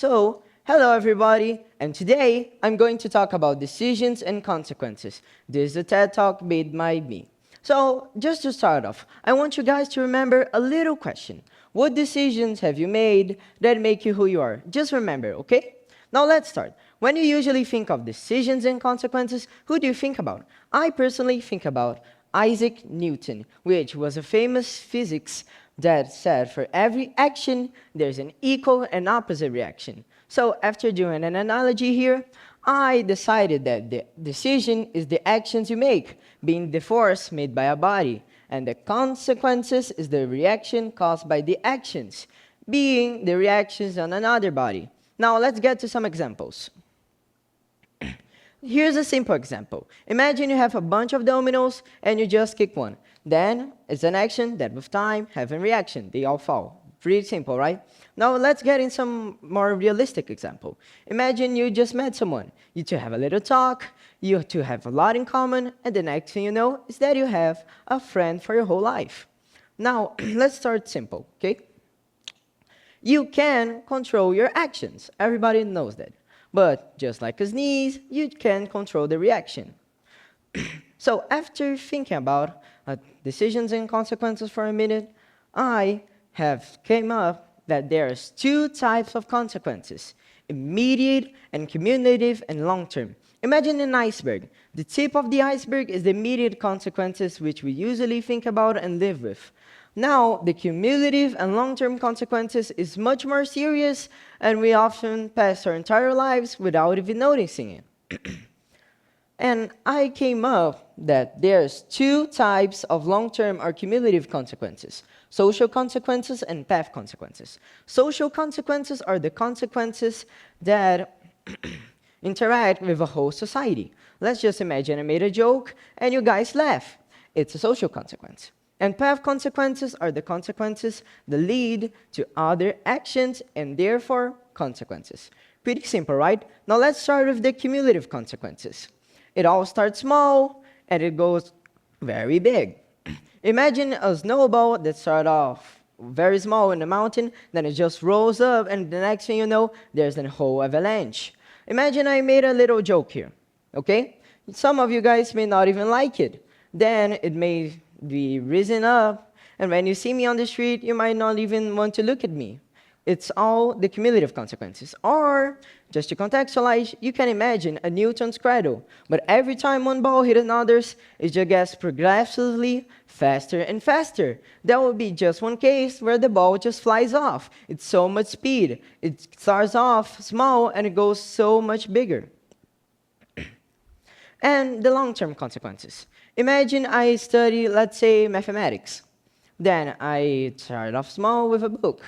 Hello everybody, and today I'm going to talk about decisions and consequences. This is a TED Talk made by me. So, just to start off, I want you guys to remember a little question. What decisions have you made that make you who you are? Just remember, okay? Now let's start. When you usually think of decisions and consequences, who do you think about? I personally think about Isaac Newton, which was a famous physicist that said for every action, there's an equal and opposite reaction. So after doing an analogy here, I decided that the decision is the actions you make, being the force made by a body, and the consequences is the reaction caused by the actions, being the reactions on another body. Now let's get to some examples. Here's a simple example. Imagine you have a bunch of dominoes and you just kick one. Then it's an action that with time have a reaction. They all fall. Pretty simple, right? Now let's get in some more realistic example. Imagine you just met someone. You two have a little talk, you two have a lot in common, and the next thing you know is that you have a friend for your whole life. Now, let's start simple, okay? You can control your actions. Everybody knows that. But just like a sneeze, you can control the reaction. So after thinking about decisions and consequences for a minute, I have came up that there's two types of consequences, immediate and cumulative and long-term. Imagine an iceberg. The tip of the iceberg is the immediate consequences which we usually think about and live with. Now, the cumulative and long-term consequences is much more serious, and we often pass our entire lives without even noticing it. And I came up that there's two types of long-term or cumulative consequences, social consequences and path consequences. Social consequences are the consequences that interact with a whole society. Let's just imagine I made a joke and you guys laugh. It's a social consequence. And path consequences are the consequences that lead to other actions and therefore consequences. Pretty simple, right? Now let's start with the cumulative consequences. It all starts small and it goes very big. Imagine a snowball that starts off very small in the mountain, then it just rolls up, and the next thing you know, there's a whole avalanche. Imagine I made a little joke here, okay? Some of you guys may not even like it. Then it may be risen up, and when you see me on the street, you might not even want to look at me. It's all the cumulative consequences. Or, just to contextualize, you can imagine a Newton's cradle, but every time one ball hits another, it just gets progressively faster and faster. That would be just one case where the ball just flies off. It's so much speed. It starts off small and it goes so much bigger. And the long-term consequences. Imagine I study, let's say, mathematics. Then I start off small with a book.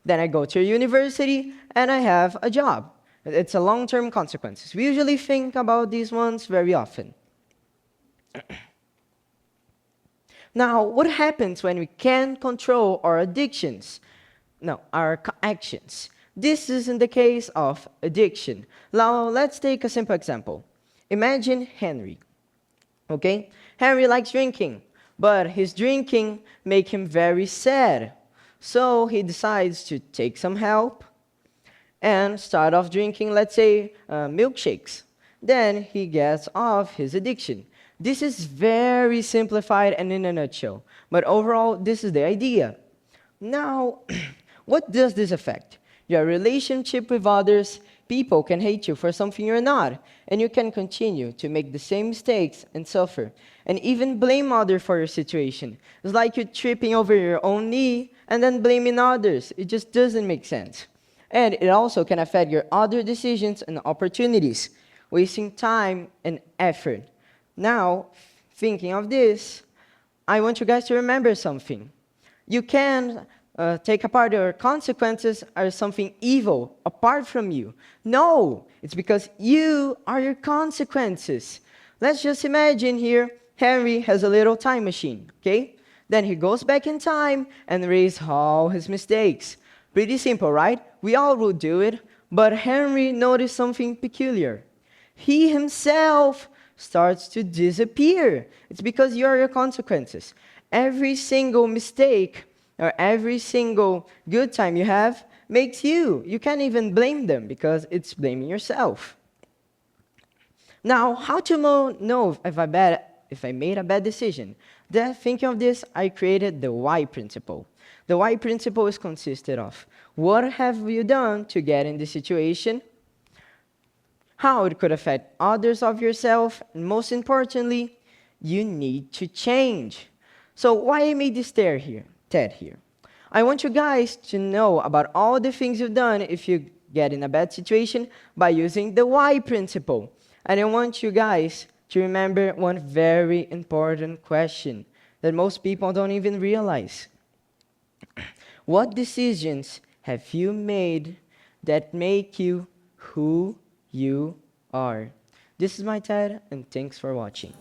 Then I go to a university and I have a job. It's a long-term consequences. We usually think about these ones very often. Now, what happens when we can't control our addictions? No, our actions. This isn't the case of addiction. Now, let's take a simple example. Imagine Henry. Okay? Henry likes drinking, but his drinking makes him very sad. So he decides to take some help and start off drinking, let's say, milkshakes. Then he gets off his addiction. This is very simplified and in a nutshell, but overall, this is the idea. Now, what does this affect? Your relationship with others. People can hate you for something you're not, and you can continue to make the same mistakes and suffer, and even blame others for your situation. It's like you're tripping over your own knee and then blaming others. It just doesn't make sense. And it also can affect your other decisions and opportunities, wasting time and effort. Now, thinking of this, I want you guys to remember something. You can take apart your consequences are something evil apart from you. No, it's because you are your consequences. Let's just imagine here, Henry has a little time machine, okay? Then he goes back in time and erases all his mistakes. Pretty simple, right? We all would do it, but Henry noticed something peculiar. He himself starts to disappear. It's because you are your consequences. Every single mistake or every single good time you have makes you. You can't even blame them because it's blaming yourself. Now, how to know if I made a bad decision? Then, thinking of this, I created the why principle. The why principle is consisted of what have you done to get in this situation, how it could affect others of yourself, and most importantly, you need to change. So why I made this TED here? I want you guys to know about all the things you've done if you get in a bad situation by using the why principle. And I want you guys to remember one very important question that most people don't even realize. What decisions have you made that make you who you are? This is my TED, and thanks for watching.